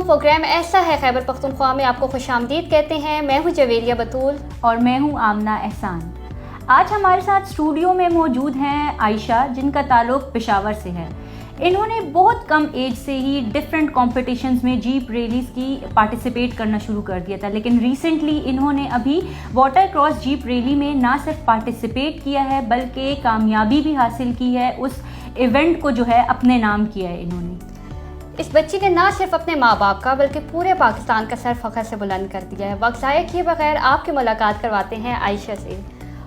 Programme ऐसा है खैबर पख्तूनख्वा में आपको खुशामदीद कहते हैं। मैं हूं जवेरिया बतूल और मैं हूं आमना एहसान। आज हमारे साथ स्टूडियो में मौजूद हैं आयशा, जिनका ताल्लुक़ पेशावर से है। इन्होंने बहुत कम एज से ही डिफरेंट कॉम्पिटिशन्स में जीप रैलीज़ की पार्टिसिपेट करना शुरू कर दिया था, लेकिन रिसेंटली इन्होंने अभी वाटर क्रॉस जीप रैली में ना सिर्फ पार्टिसिपेट किया है बल्कि कामयाबी भी हासिल की है। उस इवेंट को जो है अपने नाम किया है इन्होंने। इस बच्ची ने ना सिर्फ अपने माँ बाप का बल्कि पूरे पाकिस्तान का सर फ़ख्र से बुलंद कर दिया है। वक्त ज़ाया किए बगैर आपकी मुलाकात करवाते हैं आयशा से।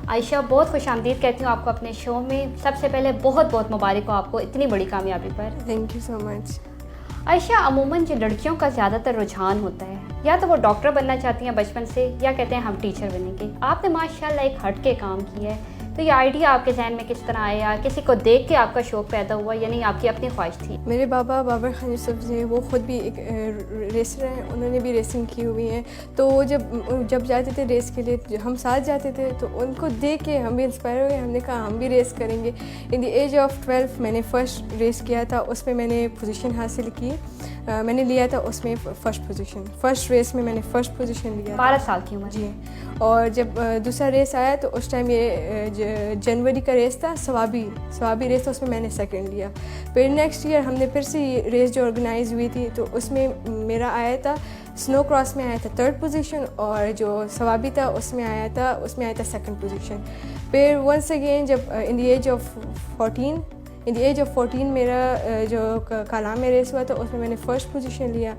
आयशा, बहुत खुशामदीद कहती हूँ आपको अपने शो में। सबसे पहले बहुत बहुत मुबारक हो आपको इतनी बड़ी कामयाबी पर। Thank you so much. Ayesha, अमूमन जो लड़कियों का ज़्यादातर रुझान होता है, या तो वो डॉक्टर बनना चाहती हैं बचपन से, या कहते हैं हम टीचर बनेंगे। आपने माशाल्लाह एक हट के काम किया है, तो ये आइडिया आपके जहन में किस तरह आया? किसी को देख के आपका शौक़ पैदा हुआ या नहीं आपकी अपनी ख्वाहिश थी? मेरे बाबा बाबर खान यूसुफ जी, वो ख़ुद भी एक रेसर हैं, उन्होंने भी रेसिंग की हुई है। तो वो जब जाते थे रेस के लिए, हम साथ जाते थे, तो उनको देख के हम भी इंस्पायर हो गए। हमने कहा हम भी रेस करेंगे। इन द एज ऑफ 12 मैंने फ़र्स्ट रेस किया था, उसमें मैंने पोजीशन हासिल की। मैंने लिया था उसमें फ़र्स्ट पोजीशन। फ़र्स्ट रेस में मैंने फ़र्स्ट पोजीशन लिया। 12 साल की उम्र जी। और जब दूसरा रेस आया तो उस टाइम ये जनवरी का रेस था, सवाबी रेस था, उसमें मैंने सेकंड लिया। फिर नेक्स्ट ईयर हमने फिर से रेस जो ऑर्गेनाइज हुई थी, तो उसमें मेरा आया था, स्नो क्रॉस में आया था 3rd पोजीशन, और जो सवाबी था उसमें आया था 2nd पोजीशन। फिर वंस अगेन जब इन द एज ऑफ 14 मेरा जो कालाम में रेस हुआ था, उसमें मैंने फ़र्स्ट पोजीशन लिया।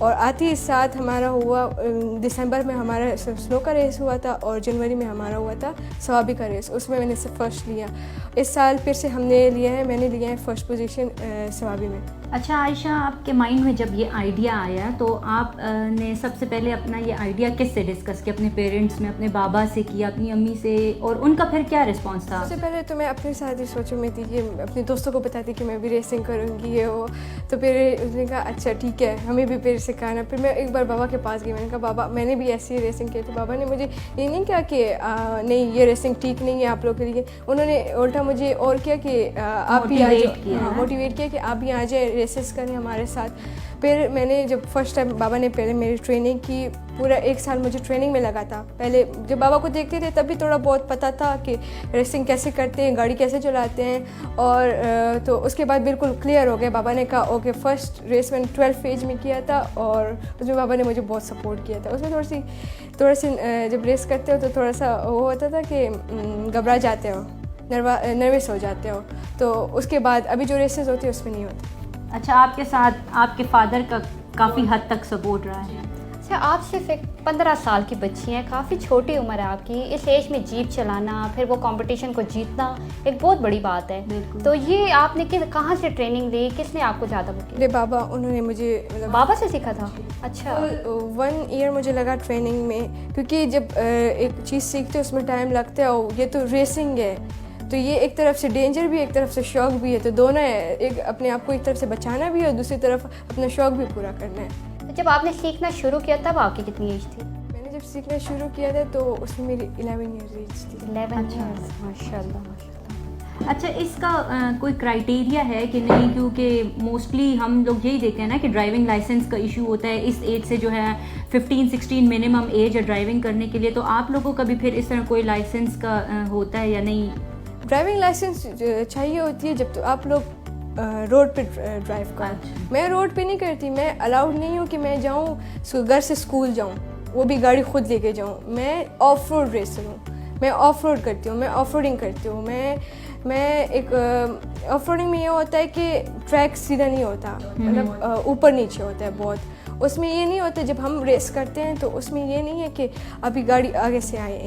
और आते ही साथ हमारा हुआ दिसंबर में हमारा स्नो का रेस हुआ था, और जनवरी में हमारा हुआ था सवाबी का रेस, उसमें मैंने सिर्फ फर्स्ट लिया। इस साल फिर से मैंने लिया है फर्स्ट पोजीशन सवाबी में। अच्छा आयशा, आपके माइंड में जब ये आइडिया आया तो आप ने सबसे पहले अपना ये आइडिया किस से डिस्कस किया? अपने पेरेंट्स में, अपने बाबा से किया, अपनी अम्मी से, और उनका फिर क्या रिस्पॉन्स था? सबसे पहले तो मैं अपने साथ ही सोचो में थी कि अपने दोस्तों को बताती कि मैं भी रेसिंग करूँगी ये वो। तो फिर उसने कहा अच्छा ठीक है, हमें भी फिर सिखाना। फिर मैं एक बार बाबा के पास गई, मैंने कहा बाबा मैंने भी ऐसी रेसिंग की। तो बाबा ने मुझे ये नहीं कहा कि नहीं ये रेसिंग ठीक नहीं है आप लोग के लिए, उन्होंने उल्टा मुझे और किया कि आप भी आ जाओ, मोटिवेट किया कि आप भी आ जाए, रेसेस करें हमारे साथ। फिर मैंने जब फर्स्ट टाइम बाबा ने पहले मेरी ट्रेनिंग की, पूरा 1 साल मुझे ट्रेनिंग में लगा था। पहले जब बाबा को देखते थे तब भी थोड़ा बहुत पता था कि रेसिंग कैसे करते हैं, गाड़ी कैसे चलाते हैं, और तो उसके बाद बिल्कुल क्लियर हो गया। बाबा ने कहा ओके, फर्स्ट रेस मैंने 12 एज में किया था, और उसमें बाबा ने मुझे बहुत सपोर्ट किया था। उसमें थोड़ी सी जब रेस करते हो तो थोड़ा सा वो होता था कि घबरा जाते हो, नर्वस हो जाते हो। तो उसके बाद अभी जो रेसेस होती है उसमें नहीं होता। अच्छा, आपके साथ आपके फादर का काफ़ी हद तक सपोर्ट रहा है? अच्छा, आप सिर्फ एक 15 साल की बच्ची हैं, काफ़ी छोटी उम्र है आपकी। इस एज में जीप चलाना, फिर वो कंपटीशन को जीतना एक बहुत बड़ी बात है। तो ये आपने कहाँ से ट्रेनिंग ली? किसने आपको ज़्यादा वो किया? मेरे बाबा, उन्होंने मुझे बाबा से सीखा था? अच्छा। 1 ईयर मुझे लगा ट्रेनिंग में, क्योंकि जब एक चीज़ सीखते उसमें टाइम लगता है, और ये तो रेसिंग है, तो ये एक तरफ से डेंजर भी है, एक तरफ से शौक भी है, तो दोनों है। एक अपने आप को एक तरफ से बचाना भी है, और दूसरी तरफ अपना शौक भी पूरा करना है। तो जब आपने सीखना शुरू किया तब आपकी कितनी एज थी? मैंने जब सीखना शुरू किया था तो उसमें मेरी 11 ईयर एज थी। 11 ईयर्स, माशाल्लाह। अच्छा, इसका कोई क्राइटेरिया है कि नहीं? क्योंकि मोस्टली हम लोग यही देखते हैं ना कि ड्राइविंग लाइसेंस का इशू होता है। इस एज से जो है 15-16 मिनिमम एज है ड्राइविंग करने के लिए। तो आप लोगों का भी फिर इस तरह कोई लाइसेंस का होता है या नहीं? ड्राइविंग लाइसेंस चाहिए होती है जब तो आप लोग रोड पे ड्राइव करो। अच्छा। मैं रोड पे नहीं करती, मैं अलाउड नहीं हूँ कि मैं जाऊँ घर से स्कूल जाऊँ, वो भी गाड़ी खुद लेके जाऊँ। मैं ऑफ रोड रेसर हूँ, मैं ऑफ रोड करती हूँ, मैं ऑफ रोडिंग करती हूँ। मैं एक ऑफ रोडिंग में ये होता है कि ट्रैक सीधा नहीं होता, मतलब ऊपर नीचे होता है बहुत। उसमें ये नहीं होता, जब हम रेस करते हैं तो उसमें ये नहीं है कि अभी गाड़ी आगे से आए,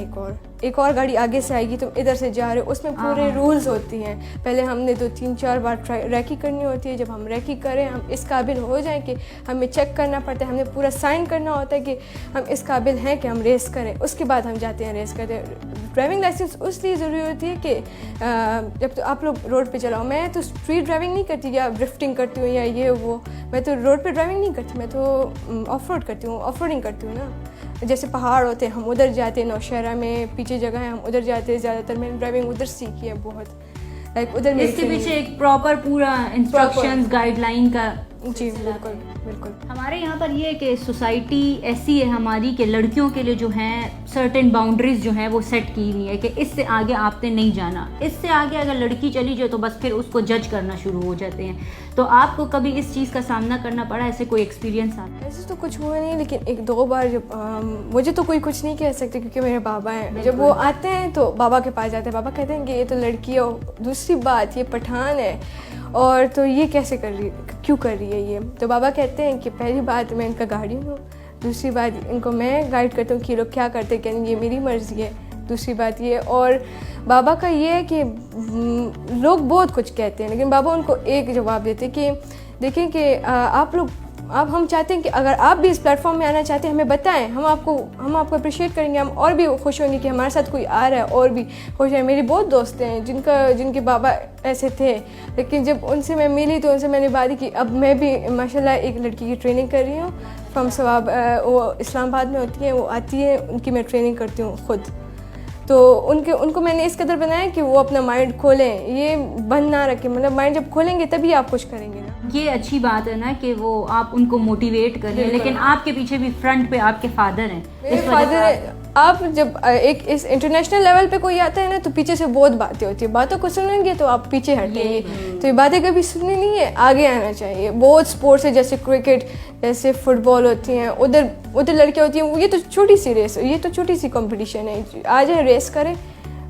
एक और गाड़ी आगे से आएगी, तुम इधर से जा रहे हो। उसमें पूरे रूल्स होती हैं। पहले हमने 2-3-4 बार रैकी करनी होती है। जब हम रैकी करें, हम इस काबिल हो जाएं कि हमें चेक करना पड़ता है, हमने पूरा साइन करना होता है कि हम इस काबिल हैं कि हम रेस करें, उसके बाद हम जाते हैं रेस करते हैं। ड्राइविंग लाइसेंस उसलिए ज़रूरी होती है कि जब तो आप लोग रोड पे चलाओ। मैं तो स्ट्रीट ड्राइविंग नहीं करती या ड्रिफ्टिंग करती हूँ या ये वो, मैं तो रोड पे ड्राइविंग नहीं करती, मैं तो ऑफ रोड करती हूँ, ऑफ रोडिंग करती हूँ ना। जैसे पहाड़ होते हैं, हम उधर जाते हैं, नौशहरा में पीछे जगह है, हम उधर जाते हैं ज़्यादातर। मैंने ड्राइविंग उधर सीखी है बहुत, लाइक उधर। इसके पीछे एक प्रॉपर पूरा इंस्ट्रक्शंस गाइडलाइन का جی بالکل بالکل. ہمارے یہاں پر یہ ہے کہ سوسائٹی ایسی ہے ہماری کہ لڑکیوں کے لیے جو ہیں سرٹن باؤنڈریز جو ہیں وہ سیٹ کی ہوئی ہے کہ اس سے آگے آپ نے نہیں جانا, اس سے آگے اگر لڑکی چلی جائے تو بس پھر اس کو جج کرنا شروع ہو جاتے ہیں. تو آپ کو کبھی اس چیز کا سامنا کرنا پڑا, ایسے کوئی ایکسپیرینس آپ؟ ایسے تو کچھ ہوا نہیں, لیکن ایک دو بار جب مجھے تو کوئی کچھ نہیں کہہ سکتے کیونکہ میرے بابا ہیں, جب وہ آتے ہیں تو بابا کے پاس جاتے ہیں, بابا کہتے ہیں کہ یہ تو لڑکی ہے, دوسری بات یہ پٹھان ہے, اور تو یہ کیسے کر رہی کیوں کر رہی ہے یہ. تو بابا کہتے ہیں کہ پہلی بات میں ان کا گارڈین ہوں, دوسری بات ان کو میں گائیڈ کرتا ہوں کہ لوگ کیا کرتے ہیں, کہ یہ میری مرضی ہے, دوسری بات یہ. اور بابا کا یہ ہے کہ لوگ بہت کچھ کہتے ہیں لیکن بابا ان کو ایک جواب دیتے ہیں کہ دیکھیں کہ آپ لوگ ہم چاہتے ہیں کہ اگر آپ بھی اس پلیٹ فارم میں آنا چاہتے ہیں ہمیں بتائیں, ہم آپ کو اپریشیٹ کریں گے, ہم اور بھی خوش ہوں گے کہ ہمارے ساتھ کوئی آ رہا ہے اور بھی خوش ہیں. میری بہت دوست ہیں جن کے بابا ایسے تھے, لیکن جب ان سے میں ملی تو ان سے میں نے بات کی. اب میں بھی ماشاء اللہ ایک لڑکی کی ٹریننگ کر رہی ہوں فرام ثواب, وہ اسلام آباد میں ہوتی ہے, وہ آتی ہے, ان کی میں ٹریننگ کرتی ہوں خود. تو ان کو میں نے اس قدر بنایا کہ وہ اپنا مائنڈ کھولیں, یہ بند نہ رکھیں, مطلب مائنڈ جب کھولیں گے تبھی آپ کچھ کریں گے نا. یہ اچھی بات ہے نا کہ وہ آپ ان کو موٹیویٹ کریں, لیکن آپ کے پیچھے بھی فرنٹ پہ آپ کے فادر ہیں. میرے فادر, آپ جب ایک اس انٹرنیشنل لیول پہ کوئی آتا ہے نا تو پیچھے سے بہت باتیں ہوتی ہیں, باتوں کو سنیں گے تو آپ پیچھے ہٹیں گے. تو یہ باتیں کبھی سننی نہیں ہے, آگے آنا چاہیے. بہت اسپورٹس ہے جیسے کرکٹ, جیسے فٹ بال ہوتی ہیں, ادھر لڑکیاں ہوتی ہیں, یہ تو چھوٹی سی ریس, یہ تو چھوٹی سی کمپٹیشن ہے, آ جائیں ریس کریں.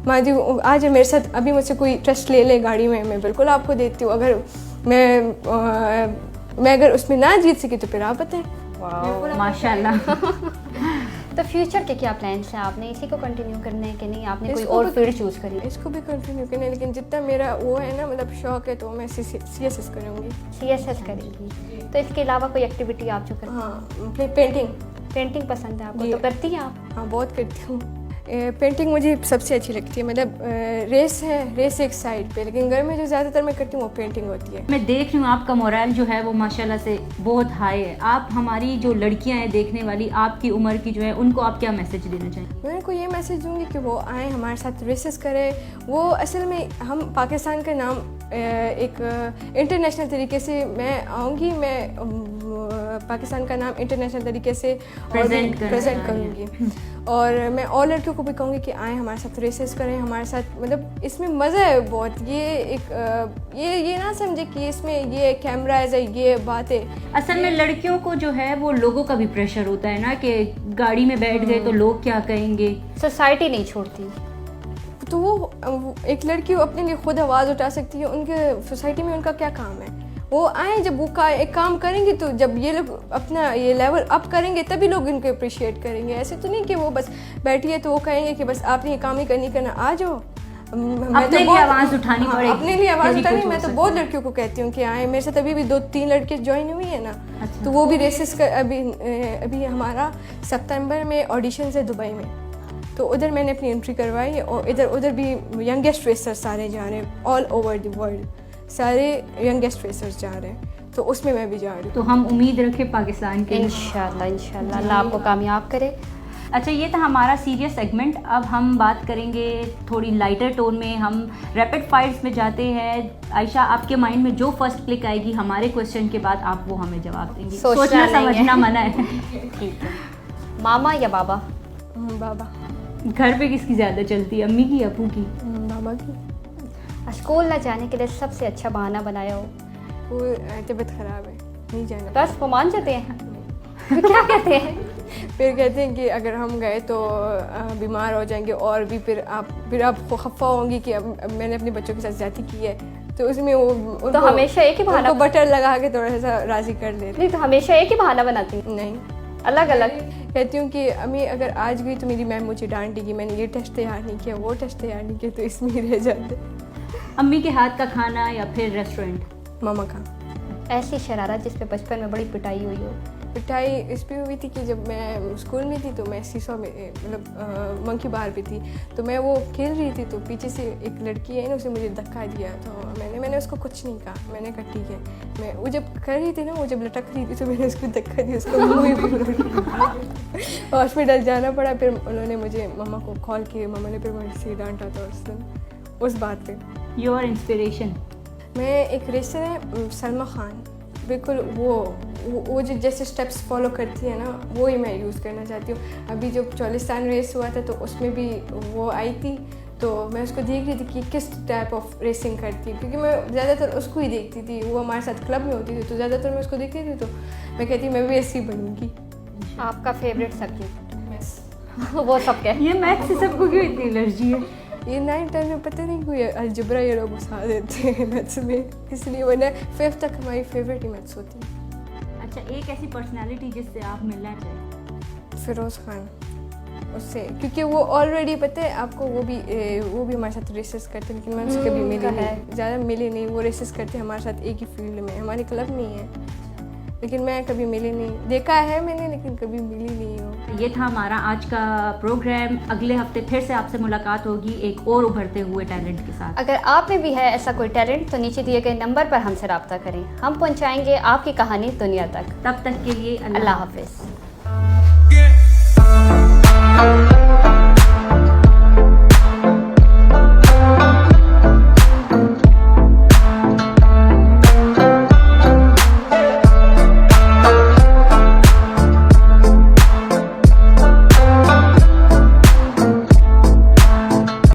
ماجی آ جائیں میرے ساتھ, ابھی مجھ سے کوئی ٹیسٹ لے لے گاڑی میں بالکل آپ کو دیتی ہوں. اگر میں اگر اس میں نہ جیت سکی تو پھر آپ بتائیں. ماشاء اللہ. تو فیوچر کے کیا پلانس ہیں, آپ نے اسی کو کنٹینیو کرنا ہے کہ نہیں آپ نے کوئی اور فیلڈ چوز کری؟ اس کو بھی کنٹینیو کرنا ہے, لیکن جتنا میرا وہ ہے نا مطلب شوق ہے تو میں سی ایس ایس کروں گی. سی ایس ایس کریں گی. تو اس کے علاوہ کوئی ایکٹیویٹی آپ جو کریں؟ ہاں, پینٹنگ پسند ہے آپ کو, تو کرتی ہیں آپ؟ ہاں بہت کرتی ہوں. پینٹنگ مجھے سب سے اچھی لگتی ہے. مطلب ریس ایک سائڈ پہ, لیکن گھر میں جو زیادہ تر میں کرتی ہوں وہ پینٹنگ ہوتی ہے. میں دیکھ رہی ہوں آپ کا مورال جو ہے وہ ماشاءاللہ سے بہت ہائی ہے. آپ ہماری جو لڑکیاں ہیں دیکھنے والی, آپ کی عمر کی جو ہے, ان کو آپ کیا میسج دینا چاہیں؟ میں ان کو یہ میسج دوں گی کہ وہ آئیں ہمارے ساتھ ریسز کریں. وہ اصل میں ہم پاکستان کا نام ایک انٹرنیشنل طریقے سے میں آؤں گی, میں پاکستان کا نام انٹرنیشنل طریقے سے پریزنٹ کروں گی. اور میں اور لڑکیوں کو بھی کہوں گی کہ آئیں ہمارے ساتھ ریسز کریں ہمارے ساتھ, مطلب اس میں مزہ ہے بہت. یہ ایک یہ نہ سمجھے کہ اس میں یہ کیمراز ہے, یہ بات ہے. اصل میں لڑکیوں کو جو ہے وہ لوگوں کا بھی پریشر ہوتا ہے نا کہ گاڑی میں بیٹھ گئے تو لوگ کیا کہیں گے, سوسائٹی نہیں چھوڑتی. تو وہ ایک لڑکی اپنے لیے خود آواز اٹھا سکتی ہے. ان کے سوسائٹی میں ان کا کیا کام ہے, وہ آئیں جب وہ ایک کام کریں گے تو جب یہ لوگ اپنا یہ لیول اپ کریں گے تبھی لوگ ان کو اپریشیٹ کریں گے. ایسے تو نہیں کہ وہ بس بیٹھی ہے تو وہ کہیں گے کہ بس آپ نے یہ کام نہیں کرنا, آ جاؤ. اپنے لیے آواز اٹھانی پڑے گی, اپنے لیے آواز اٹھانی. میں تو بہت لڑکیوں کو کہتی ہوں کہ آئیں میرے ساتھ. ابھی بھی 2-3 لڑکیاں جوائن ہوئی ہیں نا, تو وہ بھی ریسز ابھی ہمارا سپتمبر میں آڈیشنز ہے دبئی میں, تو ادھر میں نے اپنی انٹری کروائی. اور ادھر بھی ینگیسٹ ریسر سارے جا رہے ہیں, آل اوور دی ورلڈ سارے ینگیسٹ ریسرز جا رہے ہیں, تو اس میں بھی جا رہی ہوں. تو ہم امید رکھیں پاکستان کے. انشاءاللہ اللہ آپ کو کامیاب کرے. اچھا, یہ تھا ہمارا سیریس سیگمنٹ. اب ہم بات کریں گے تھوڑی لائٹر ٹون میں. ہم ریپڈ فائرز میں جاتے ہیں. عائشہ, آپ کے مائنڈ میں جو فرسٹ کلک آئے گی ہمارے کوشچن کے بعد آپ وہ ہمیں جواب دیں گی. سوچنا سمجھنا منع ہے. ٹھیک ہے. ماما یا بابا؟ بابا. گھر پہ کس کی زیادہ چلتی ہے, امی کی یا ابو کی؟ بابا کی. اسکول نہ جانے کے لیے سب سے اچھا بہانہ بنایا ہو؟ وہ طبیعت خراب ہے, نہیں جانا. بس وہ مان جاتے ہیں؟ کیا کہتے ہیں پھر کہتے ہیں کہ اگر ہم گئے تو بیمار ہو جائیں گے, اور بھی پھر آپ کو خفا ہوں گی کہ اب میں نے اپنے بچوں کے ساتھ زیادتی کی ہے. تو اس میں وہ تو ہمیشہ ایک ہی بہانہ بٹر لگا کے تھوڑا سا راضی کر دیتے. نہیں, تو ہمیشہ ایک ہی بہانہ بناتی ہیں؟ نہیں, الگ الگ. کہتی ہوں کہ امی اگر آج گئی تو میری میم مجھے ڈانٹے گی, میں نے یہ ٹیسٹ تیار نہیں کیا, وہ ٹیسٹ تیار نہیں کیا, تو اس میں ہی رہ جاتے. امی کے ہاتھ کا کھانا یا پھر ریسٹورینٹ؟ ماما کا. ایسی شرارت جس پہ بچپن میں بڑی پٹائی ہوئی ہو؟ پٹائی اس پہ ہوئی تھی کہ جب میں اسکول میں تھی تو میں سیسو میں مطلب منکی بار پہ تھی, تو میں وہ کھیل رہی تھی, تو پیچھے سے ایک لڑکی ہے نا, اسے مجھے دھکا دیا. تو میں نے اس کو کچھ نہیں کہا, میں نے کہا ٹھیک ہے. وہ جب کر رہی تھی نا, وہ جب لٹک رہی تھی تو میں نے اس کو دھکا دیا, اس کو منہ ہی پورا ہاسپٹل جانا پڑا. پھر انہوں نے مجھے مما کو کال کی, مما نے پھر مجھ سے ڈانٹا تھا اس دن اس بات پہ. Your inspiration? میں ایک ریسر ہے سلما خان, बिल्कुल वो जो जैसे स्टेप्स फॉलो करती है ना वो ही मैं यूज़ करना चाहती हूँ। अभी जो चालिस्तान रेस हुआ था तो उसमें भी वो आई थी, तो मैं उसको देख रही थी कि किस टाइप ऑफ रेसिंग करती है, क्योंकि मैं ज़्यादातर उसको ही देखती थी, वो हमारे साथ क्लब में होती थी तो ज़्यादातर मैं उसको देखती थी, तो मैं कहती मैं भी ऐसी बनूँगी। आपका फेवरेट सब्जेक्ट वो सब क्या है? ये मैथ्स से सबको क्यों इतनी एलर्जी है? ये 9-10 में पता नहीं कोई अलजबरा ये लोग घुसा देते हैं मैथ्स में, इसलिए वरना 5th तक हमारी फेवरेट ही मैथ्स होती है। अच्छा, एक ऐसी पर्सनालिटी जिससे आप मिलना चाहें? फिरोज़ खान, उससे, क्योंकि वो ऑलरेडी पता है आपको, वो भी हमारे साथ रेसेस करते हैं, लेकिन मैं उनसे कभी मिली नहीं, ज़्यादा मिली नहीं। वो रेसेस करते हैं हमारे साथ एक ही फील्ड में, हमारे क्लब में ही है, लेकिन मैं कभी मिली नहीं, देखा है मैंने लेकिन कभी मिली नहीं हूँ। ये था हमारा आज का प्रोग्राम। अगले हफ्ते फिर से आपसे मुलाकात होगी एक और उभरते हुए टैलेंट के साथ। अगर आप में भी है ऐसा कोई टैलेंट तो नीचे दिए गए नंबर पर हमसे रब्ता करें, हम पहुंचाएंगे आपकी कहानी दुनिया तक। तब तक के लिए अल्लाह हाफिज़।